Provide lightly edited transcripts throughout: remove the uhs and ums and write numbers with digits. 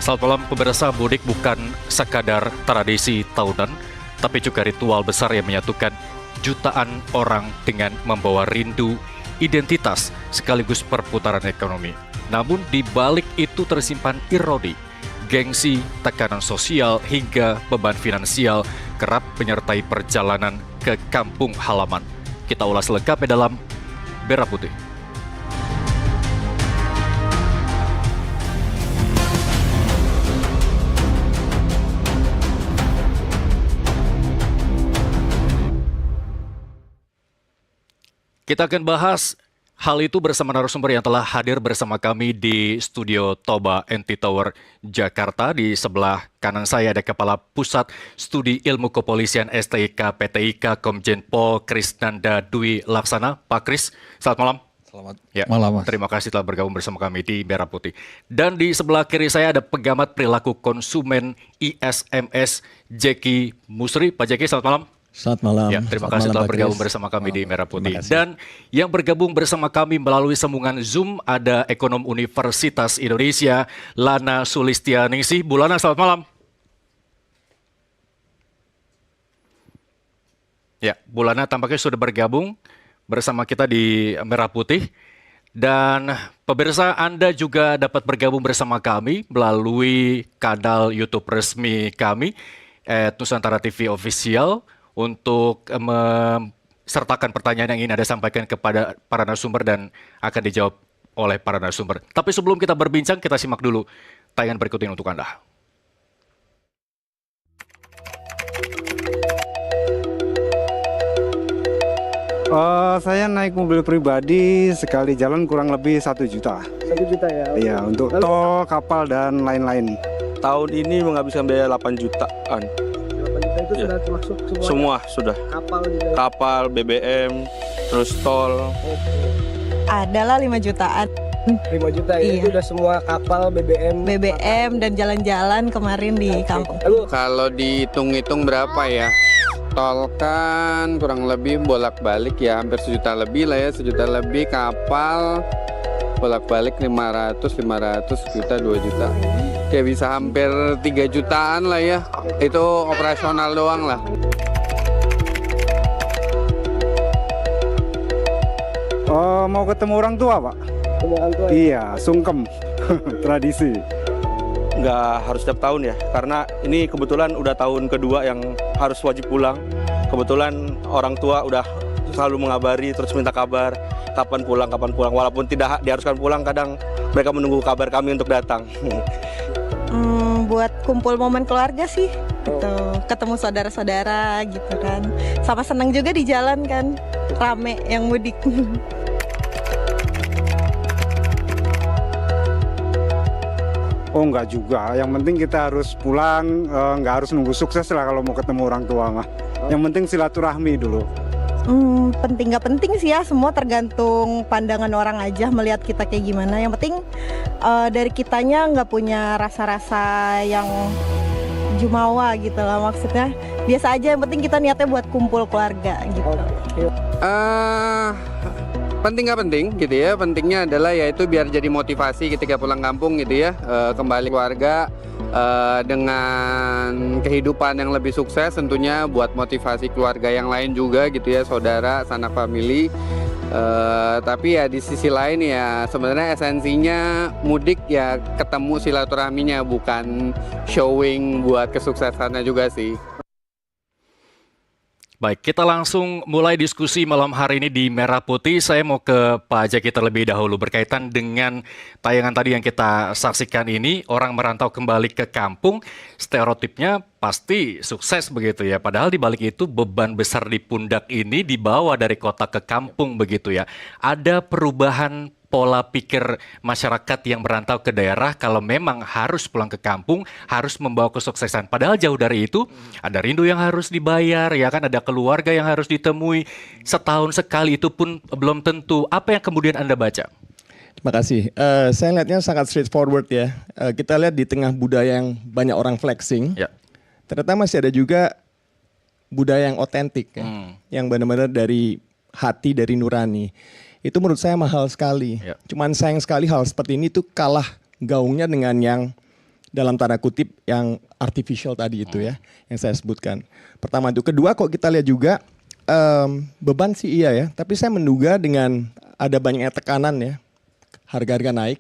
Selamat malam pemirsa, mudik bukan sekadar tradisi tahunan, tapi juga ritual besar yang menyatukan jutaan orang dengan membawa rindu, identitas, sekaligus perputaran ekonomi. Namun di balik itu tersimpan ironi, gengsi, tekanan sosial, hingga beban finansial kerap menyertai perjalanan ke kampung halaman. Kita ulas lengkapnya dalam Merah Putih. Kita akan bahas hal itu bersama narasumber yang telah hadir bersama kami di studio Toba NT Tower Jakarta. Di sebelah kanan saya ada Kepala Pusat Studi Ilmu Kepolisian STIK PTIK Komjen Pol Krisnanda Dwi Laksana. Pak Kris, selamat malam. Selamat malam, Mas. Terima kasih telah bergabung bersama kami di Merah Putih. Dan di sebelah kiri saya ada Pengamat Perilaku Konsumen ISMS Jeki Musri. Pak Jeki, selamat malam. Selamat malam. Ya, terima kasih telah bergabung bersama kami di Merah Putih. Dan yang bergabung bersama kami melalui sambungan Zoom ada Ekonom Universitas Indonesia, Lana Sulistianingsih. Bu Lana, selamat malam. Ya, Bu Lana tampaknya sudah bergabung bersama kita di Merah Putih. Dan pemirsa, Anda juga dapat bergabung bersama kami melalui kanal YouTube resmi kami, Nusantara TV Official, untuk sertakan pertanyaan yang ingin Anda sampaikan kepada para narasumber dan akan dijawab oleh para narasumber. Tapi sebelum kita berbincang, kita simak dulu tayangan berikut ini untuk Anda. Saya naik mobil pribadi sekali jalan kurang lebih 1 juta. 1 juta ya? Iya, untuk tol, kapal, dan lain-lain. Tahun ini menghabiskan biaya 8 jutaan. 8 juta itu sudah termasuk Semua sudah. kapal juga? Kapal, BBM, terus tol. Adalah 5 jutaan. 5 juta ya? Iya. Itu udah semua kapal, BBM dan jalan-jalan kemarin di kampung. Kalau dihitung-hitung berapa ya? Tol kan kurang lebih bolak-balik ya, hampir 1 juta lebih lah ya, 1 juta lebih. Kapal bolak-balik 500 juta, 2 juta. Ya bisa hampir 3 jutaan lah ya. Itu operasional doang lah. Mau ketemu orang tua, Pak? Orang tua ya? Iya, sungkem. Tradisi. Nggak harus setiap tahun ya, karena ini kebetulan udah tahun kedua yang harus wajib pulang. Kebetulan orang tua udah selalu mengabari, terus minta kabar kapan pulang. Walaupun tidak diharuskan pulang, kadang mereka menunggu kabar kami untuk datang. Buat kumpul momen keluarga sih, gitu. Ketemu saudara-saudara gitu kan. Sama senang juga di jalan kan, rame yang mudik. Oh, enggak juga. Yang penting kita harus pulang, enggak harus nunggu sukses lah kalau mau ketemu orang tua mah. Yang penting silaturahmi dulu. Penting nggak penting sih ya, semua tergantung pandangan orang aja melihat kita kayak gimana. Yang penting dari kitanya nggak punya rasa-rasa yang jumawa gitu lah, maksudnya biasa aja. Yang penting kita niatnya buat kumpul keluarga gitu. Penting nggak penting gitu ya, pentingnya adalah yaitu biar jadi motivasi ketika pulang kampung gitu ya, kembali keluarga dengan kehidupan yang lebih sukses, tentunya buat motivasi keluarga yang lain juga gitu ya, saudara, sanak famili. Tapi ya di sisi lain ya sebenarnya esensinya mudik ya ketemu silaturahminya, bukan showing buat kesuksesannya juga sih. Baik, kita langsung mulai diskusi malam hari ini di Merah Putih. Saya mau ke Pak Jeki terlebih dahulu berkaitan dengan tayangan tadi yang kita saksikan ini. Orang merantau kembali ke kampung, stereotipnya pasti sukses begitu ya. Padahal di balik itu beban besar di pundak ini dibawa dari kota ke kampung begitu ya. Ada perubahan pola pikir masyarakat yang merantau ke daerah kalau memang harus pulang ke kampung, harus membawa kesuksesan. Padahal jauh dari itu, ada rindu yang harus dibayar, ya kan, ada keluarga yang harus ditemui. Setahun sekali itu pun belum tentu. Apa yang kemudian Anda baca? Terima kasih. Saya lihatnya sangat straightforward ya. Kita lihat di tengah budaya yang banyak orang flexing, Ya. ternyata masih ada juga budaya yang otentik ya, yang benar-benar dari hati, dari nurani. Itu menurut saya mahal sekali. Ya. Cuman sayang sekali hal seperti ini tuh kalah gaungnya dengan yang dalam tanda kutip yang artificial tadi itu ya, yang saya sebutkan. Pertama itu. Kedua, kok kita lihat juga beban sih iya ya, tapi saya menduga dengan ada banyaknya tekanan ya, harga-harga naik.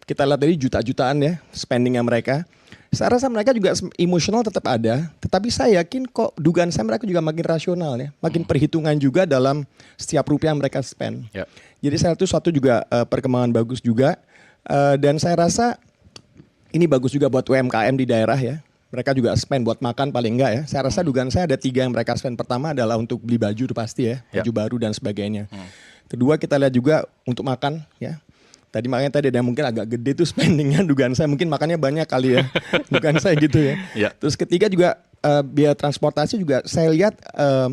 Kita lihat dari juta-jutaan ya spendingnya mereka. Saya rasa mereka juga emosional tetap ada, tetapi saya yakin kok dugaan saya mereka juga makin rasional ya, makin perhitungan juga dalam setiap rupiah yang mereka spend. Ya. Jadi saya itu suatu juga perkembangan bagus juga, dan saya rasa ini bagus juga buat UMKM di daerah ya. Mereka juga spend buat makan paling enggak ya. Saya rasa dugaan saya ada 3 yang mereka spend. Pertama adalah untuk beli baju itu pasti ya, baju baru dan sebagainya. Kedua kita lihat juga untuk makan ya. Tadi makanya tadi ada yang mungkin agak gede tuh spendingnya, dugaan saya mungkin makannya banyak kali ya, bukan saya gitu ya. Ya. Terus ketiga juga biaya transportasi juga saya lihat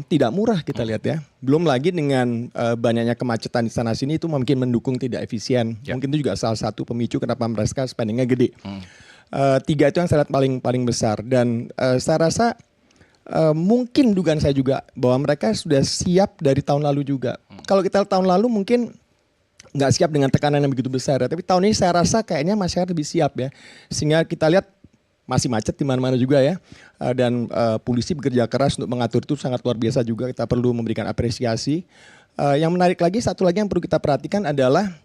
tidak murah kita lihat ya. Belum lagi dengan banyaknya kemacetan di sana sini itu mungkin mendukung tidak efisien. Ya. Mungkin itu juga salah satu pemicu kenapa mereka spendingnya gede. 3 itu yang saya lihat paling besar, dan saya rasa mungkin dugaan saya juga bahwa mereka sudah siap dari tahun lalu juga. Kalau kita lihat tahun lalu mungkin nggak siap dengan tekanan yang begitu besar ya. Tapi tahun ini saya rasa kayaknya masyarakat lebih siap ya. Sehingga kita lihat masih macet di mana-mana juga ya. Dan polisi bekerja keras untuk mengatur itu sangat luar biasa juga. Kita perlu memberikan apresiasi. Yang menarik lagi, satu lagi yang perlu kita perhatikan adalah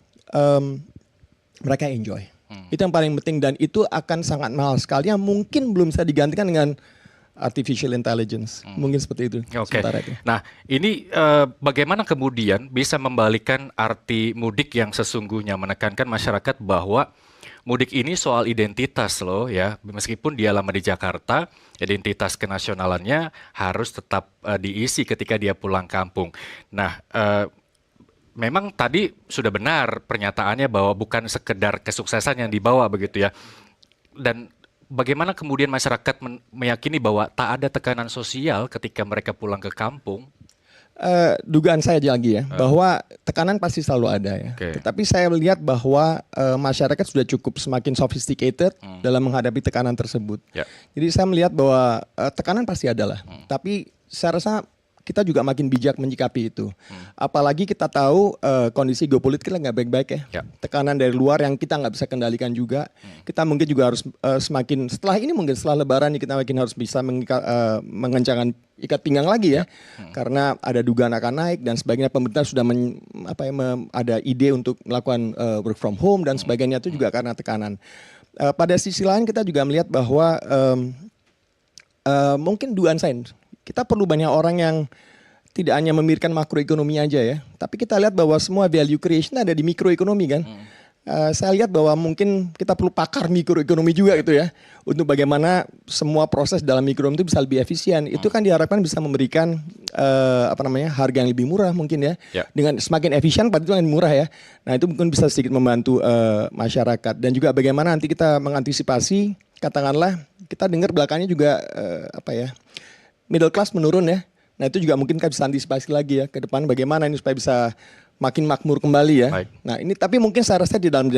mereka enjoy. Itu yang paling penting, dan itu akan sangat mahal sekali yang mungkin belum bisa digantikan dengan artificial intelligence. Mungkin seperti itu. Oke. sementara itu. Nah, ini bagaimana kemudian bisa membalikan arti mudik yang sesungguhnya, menekankan masyarakat bahwa mudik ini soal identitas loh ya. Meskipun dia lama di Jakarta, identitas kenasionalannya harus tetap diisi ketika dia pulang kampung. Nah, memang tadi sudah benar pernyataannya bahwa bukan sekedar kesuksesan yang dibawa begitu ya. Dan bagaimana kemudian masyarakat meyakini bahwa tak ada tekanan sosial ketika mereka pulang ke kampung? Dugaan saya lagi ya, bahwa tekanan pasti selalu ada ya. Oke. Tetapi saya melihat bahwa masyarakat sudah cukup semakin sophisticated dalam menghadapi tekanan tersebut. Ya. Jadi saya melihat bahwa tekanan pasti ada lah. Tapi saya rasa kita juga makin bijak menyikapi itu. Apalagi kita tahu kondisi geopolitik kita nggak baik-baik ya. Ya. Tekanan dari luar yang kita nggak bisa kendalikan juga. Kita mungkin juga harus semakin, setelah ini mungkin setelah lebaran kita makin harus bisa mengencangkan ikat pinggang lagi ya. Karena ada dugaan akan naik dan sebagainya. Pemerintah sudah ada ide untuk melakukan work from home dan sebagainya, itu juga karena tekanan. Pada sisi lain kita juga melihat bahwa mungkin dugaan saya, kita perlu banyak orang yang tidak hanya memikirkan makroekonomi aja ya, tapi kita lihat bahwa semua value creation ada di mikroekonomi kan. Saya lihat bahwa mungkin kita perlu pakar mikroekonomi juga gitu ya, untuk bagaimana semua proses dalam mikroekonomi itu bisa lebih efisien. Itu kan diharapkan bisa memberikan harga yang lebih murah mungkin ya. Dengan semakin efisien pasti itu akan murah ya. Nah itu mungkin bisa sedikit membantu masyarakat, dan juga bagaimana nanti kita mengantisipasi, katakanlah kita dengar belakangnya juga middle class menurun ya. Nah itu juga mungkin kita bisa antisipasi lagi ya ke depan, bagaimana ini supaya bisa makin makmur kembali ya. Baik. Nah ini tapi mungkin saya rasa di dalam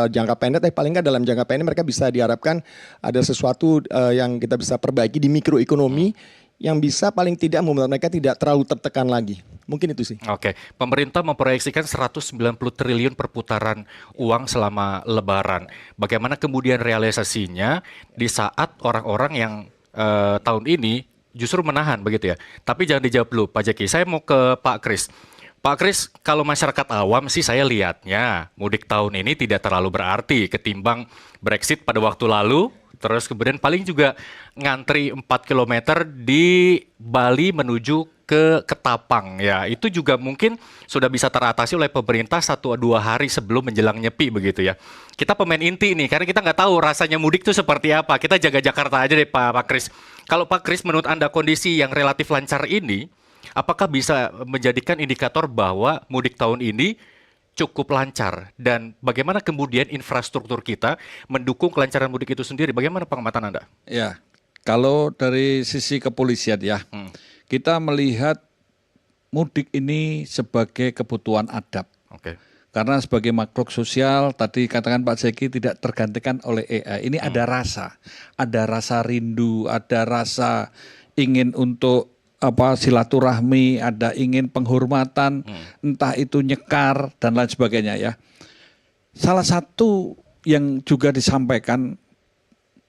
jangka pendek, tapi paling nggak dalam jangka pendek mereka bisa diharapkan ada sesuatu yang kita bisa perbaiki di mikroekonomi yang bisa paling tidak membuat mereka tidak terlalu tertekan lagi. Mungkin itu sih. Oke, pemerintah memproyeksikan 190 triliun perputaran uang selama Lebaran. Bagaimana kemudian realisasinya di saat orang-orang yang tahun ini justru menahan begitu ya. Tapi jangan dijawab dulu Pak Jeki. Saya mau ke Pak Kris. Pak Kris, kalau masyarakat awam sih saya lihatnya mudik tahun ini tidak terlalu berarti ketimbang Brexit pada waktu lalu. Terus kemudian paling juga ngantri 4 km di Bali menuju ke Ketapang ya. Itu juga mungkin sudah bisa teratasi oleh pemerintah 1-2 hari sebelum menjelang Nyepi begitu ya. Kita pemain inti nih, karena kita nggak tahu rasanya mudik itu seperti apa. Kita jaga Jakarta aja deh Pak Kris. Kalau Pak Kris, menurut Anda kondisi yang relatif lancar ini, apakah bisa menjadikan indikator bahwa mudik tahun ini cukup lancar? Dan bagaimana kemudian infrastruktur kita mendukung kelancaran mudik itu sendiri? Bagaimana pengamatan Anda? Ya, kalau dari sisi kepolisian ya, kita melihat mudik ini sebagai kebutuhan adab. Oke. Karena sebagai makhluk sosial, tadi katakan Pak Jeki tidak tergantikan oleh AI. Ini ada rasa rindu, ada rasa ingin untuk silaturahmi, ada ingin penghormatan, entah itu nyekar dan lain sebagainya ya. Salah satu yang juga disampaikan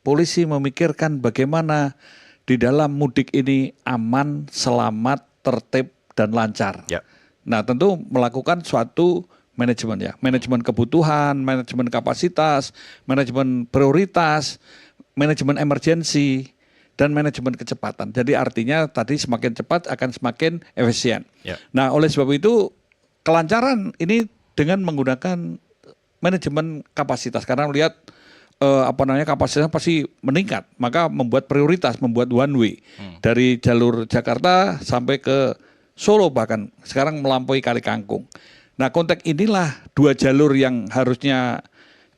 polisi memikirkan bagaimana di dalam mudik ini aman, selamat, tertib, dan lancar. Ya. Nah, tentu melakukan suatu manajemen ya, manajemen kebutuhan, manajemen kapasitas, manajemen prioritas, manajemen emergensi, dan manajemen kecepatan. Jadi artinya tadi semakin cepat akan semakin efisien. Ya. Nah, oleh sebab itu kelancaran ini dengan menggunakan manajemen kapasitas, karena melihat kapasitasnya pasti meningkat, maka membuat prioritas, membuat one way dari jalur Jakarta sampai ke Solo, bahkan sekarang melampaui Kali Kangkung. Nah, konteks inilah dua jalur yang harusnya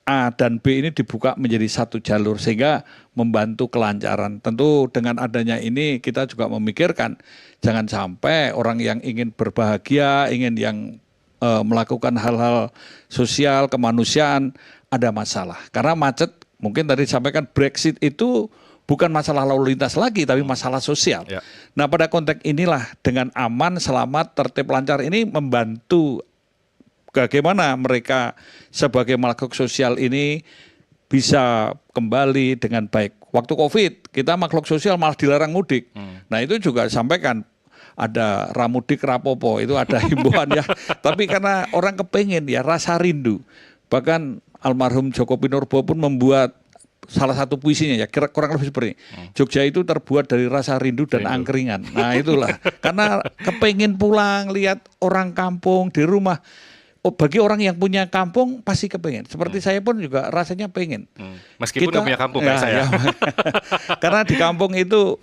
A dan B ini dibuka menjadi satu jalur sehingga membantu kelancaran. Tentu dengan adanya ini kita juga memikirkan jangan sampai orang yang ingin berbahagia, ingin yang melakukan hal-hal sosial, kemanusiaan ada masalah. Karena macet, mungkin tadi disampaikan Brexit itu bukan masalah lalu lintas lagi, tapi masalah sosial. Ya. Nah, pada konteks inilah dengan aman, selamat, tertib, lancar ini membantu bagaimana mereka sebagai makhluk sosial ini bisa kembali dengan baik. Waktu COVID, kita makhluk sosial malah dilarang mudik. Nah, itu juga sampaikan ada ramudik rapopo, itu ada himbauan ya. Tapi karena orang kepengen ya, rasa rindu. Bahkan almarhum Joko Pinurbo pun membuat salah satu puisinya ya, kurang lebih seperti ini. Jogja itu terbuat dari rasa rindu dan angkringan. Nah, itulah. Karena kepengen pulang, lihat orang kampung di rumah. Oh, bagi orang yang punya kampung pasti kepengen. Seperti saya pun juga rasanya pengen. Meskipun nggak punya kampung kayak saya. Karena di kampung itu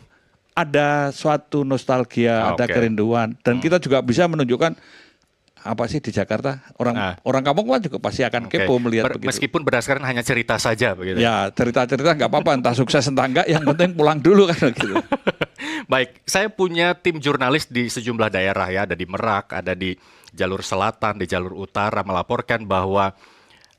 ada suatu nostalgia, ada kerinduan, dan kita juga bisa menunjukkan apa sih di Jakarta orang kampung kan juga pasti akan kepo melihat begitu. Meskipun berdasarkan hanya cerita saja begitu. Ya, cerita-cerita nggak apa-apa, entah sukses entah enggak, yang penting pulang dulu kan gitu. Baik, saya punya tim jurnalis di sejumlah daerah ya, ada di Merak, ada di jalur selatan, di jalur utara, melaporkan bahwa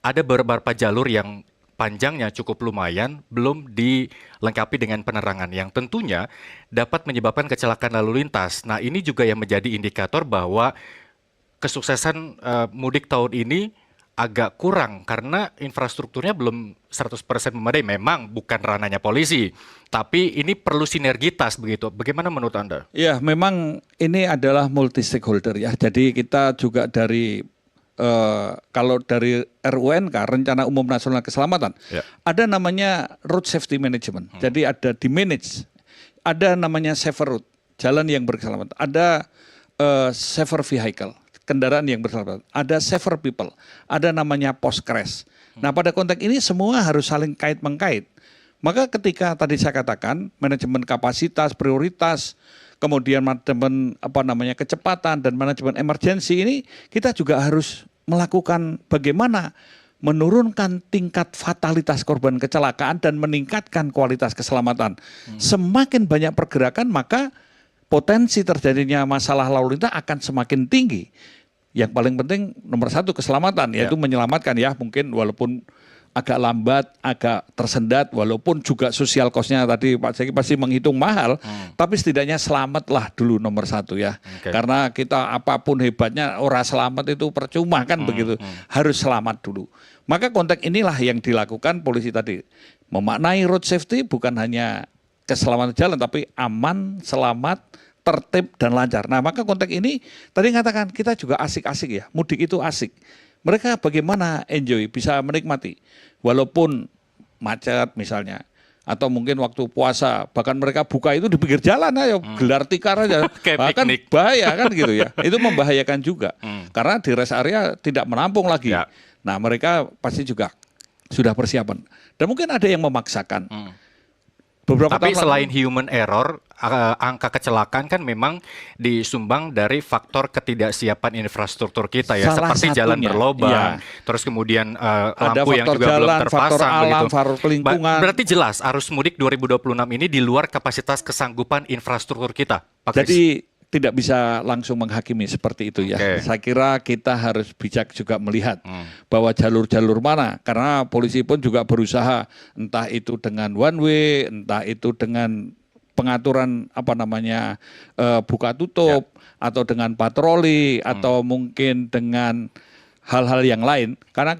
ada beberapa jalur yang panjangnya cukup lumayan, belum dilengkapi dengan penerangan yang tentunya dapat menyebabkan kecelakaan lalu lintas. Nah, ini juga yang menjadi indikator bahwa kesuksesan mudik tahun ini agak kurang karena infrastrukturnya belum 100% memadai. Memang bukan ranahnya polisi, tapi ini perlu sinergitas begitu. Bagaimana menurut Anda? Ya, memang ini adalah multi stakeholder ya. Jadi kita juga dari kalau dari RUNK, Rencana Umum Nasional Keselamatan, ada namanya road safety management. Jadi ada di manage, ada namanya safer road, jalan yang berkeselamatan, ada safer vehicle, kendaraan yang berkeselamatan, ada safer people, ada namanya post crash. Nah, pada konteks ini semua harus saling kait-mengkait. Maka ketika tadi saya katakan manajemen kapasitas, prioritas, kemudian manajemen kecepatan dan manajemen emergensi ini kita juga harus melakukan bagaimana menurunkan tingkat fatalitas korban kecelakaan dan meningkatkan kualitas keselamatan. Semakin banyak pergerakan maka potensi terjadinya masalah lalu lintas akan semakin tinggi. Yang paling penting nomor satu keselamatan, yaitu menyelamatkan ya, mungkin walaupun agak lambat, agak tersendat, walaupun juga sosial cost-nya tadi Pak Zeki pasti menghitung mahal, tapi setidaknya selamatlah dulu nomor satu ya. Karena kita apapun hebatnya, orang selamat itu percuma kan begitu, harus selamat dulu. Maka konteks inilah yang dilakukan polisi tadi, memaknai road safety bukan hanya keselamatan jalan, tapi aman, selamat, tertib, dan lancar. Nah, maka konteks ini tadi katakan kita juga asik-asik ya, mudik itu asik. Mereka bagaimana enjoy, bisa menikmati. Walaupun macet misalnya. Atau mungkin waktu puasa. Bahkan mereka buka itu di pinggir jalan aja. Gelar tikar aja. Bahkan bahaya kan gitu ya. Itu membahayakan juga. Karena di rest area tidak menampung lagi. Nah, mereka pasti juga sudah persiapan. Dan mungkin ada yang memaksakan. Tapi selain human error, angka kecelakaan kan memang disumbang dari faktor ketidaksiapan infrastruktur kita ya, seperti jalan berlobang, terus kemudian lampu yang juga jalan, belum terpasang begitu. Faktor lingkungan. Berarti jelas arus mudik 2026 ini di luar kapasitas kesanggupan infrastruktur kita, Pak Kris. Jadi tidak bisa langsung menghakimi seperti itu ya. Saya kira kita harus bijak juga melihat bahwa jalur-jalur mana. Karena polisi pun juga berusaha entah itu dengan one way, entah itu dengan pengaturan buka tutup, atau dengan patroli, atau mungkin dengan hal-hal yang lain. Karena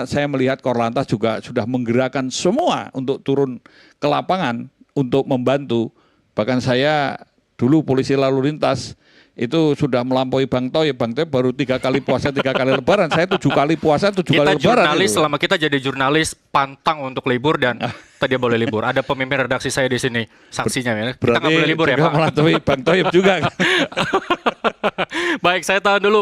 saya melihat Korlantas juga sudah menggerakkan semua untuk turun ke lapangan untuk membantu. Bahkan saya dulu polisi lalu lintas itu sudah melampaui Bang Toyib baru 3 kali puasa 3 kali lebaran, saya 7 kali puasa 7 kali lebaran. Kita jurnalis, gitu. selama kita jadi jurnalis pantang untuk libur dan tadi boleh libur. Ada pemimpin redaksi saya di sini, saksinya ya. Kita nggak boleh libur ya Pak. Melampaui Bang Toyib juga. Baik, saya tahan dulu